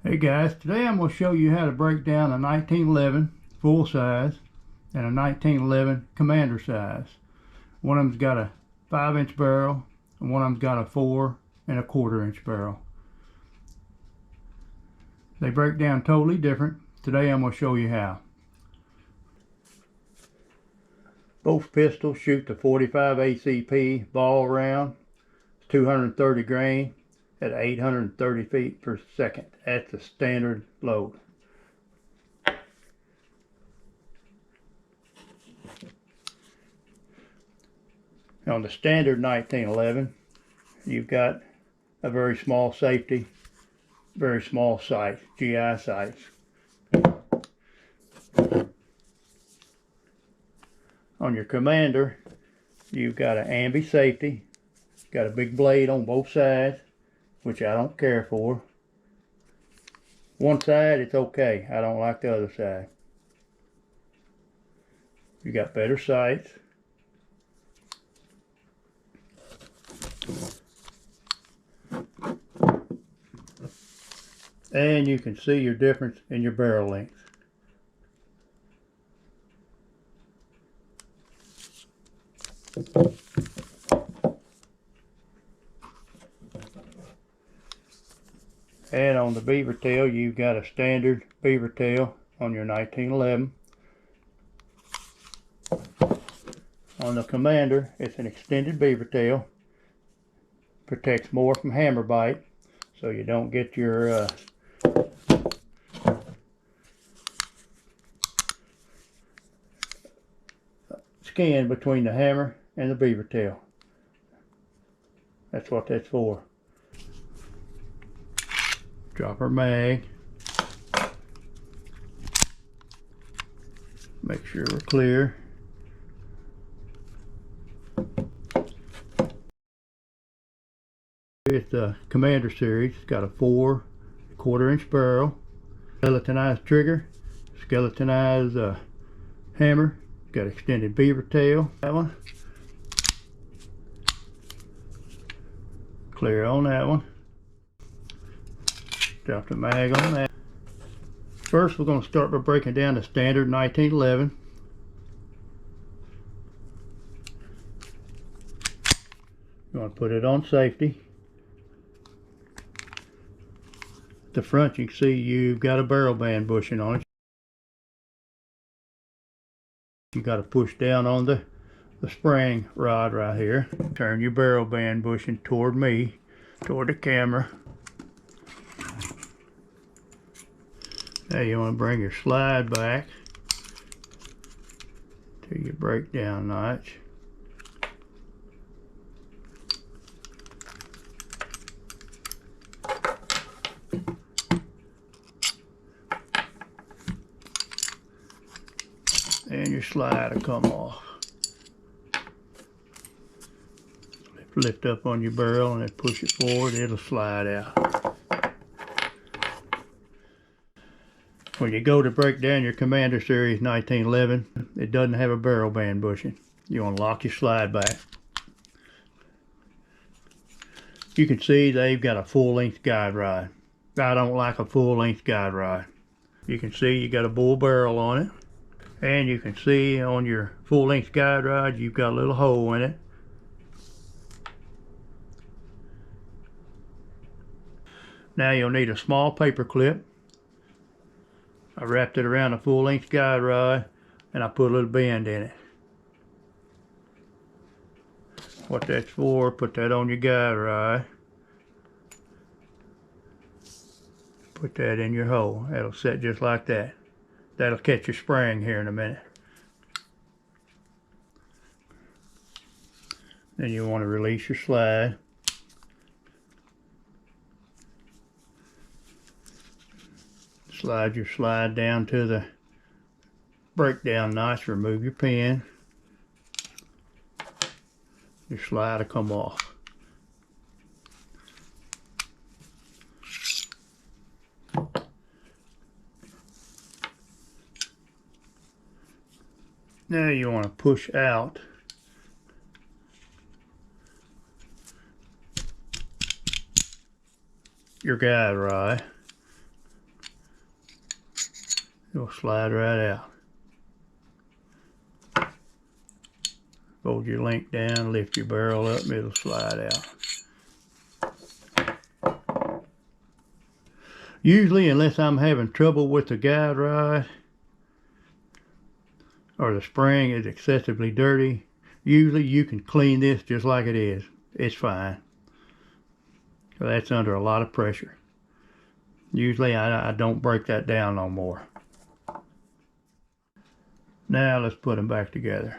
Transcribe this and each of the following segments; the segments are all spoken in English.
Hey guys, today I'm going to show you how to break down a 1911 full size and a 1911 commander size. One of them's got a 5-inch barrel and one of them's got a 4¼ inch barrel. They break down totally different. Today I'm going to show you how. Both pistols shoot the 45 ACP ball round. It's 230 grain at 830 feet per second. That's the standard load. On the standard 1911, you've got a very small safety, very small sight, GI sights. On your commander, you've got an ambi safety, got a big blade on both sides, which I don't care for. One side, it's okay. I don't like the other side. You got better sights. And you can see your difference in your barrel length. And on the beaver tail, you've got a standard beaver tail on your 1911. On the commander, it's an extended beaver tail. Protects more from hammer bite, so you don't get your skin between the hammer and the beaver tail. That's what that's for. Dropper mag. Make sure we're clear. It's the Commander series. It's got a 4¼ inch barrel, skeletonized trigger, skeletonized hammer, got extended beaver tail. That one. Clear on that one. Drop the mag on that. First, we're going to start by breaking down the standard 1911. You want to put it on safety. At the front, you can see you've got a barrel band bushing on it. You got to push down on the spring rod right here. Turn your barrel band bushing toward me, toward the camera. Now you want to bring your slide back to your breakdown notch. And your slide will come off. Lift up on your barrel and then push it forward, it'll slide out. When you go to break down your Commander Series 1911, it doesn't have a barrel band bushing. You want to lock your slide back. You can see they've got a full-length guide rod. I don't like a full-length guide rod. You can see you got a bull barrel on it. And you can see on your full-length guide rod, you've got a little hole in it. Now you'll need a small paper clip. I wrapped it around a full-length guide rod and I put a little bend in it. What that's for, put that on your guide rod. Put that in your hole. That'll set just like that. That'll catch your spring here in a minute. Then you want to release your slide. Slide your slide down to the breakdown notch, remove your pin. Your slide will come off. Now you want to push out your guide rod. It'll slide right out. Fold your link down, lift your barrel up, and it'll slide out. Usually, unless I'm having trouble with the guide rod or the spring is excessively dirty, usually you can clean this just like it is. It's fine. So that's under a lot of pressure. Usually I don't break that down no more. Now let's put them back together.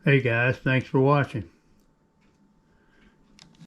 Hey guys, thanks for watching.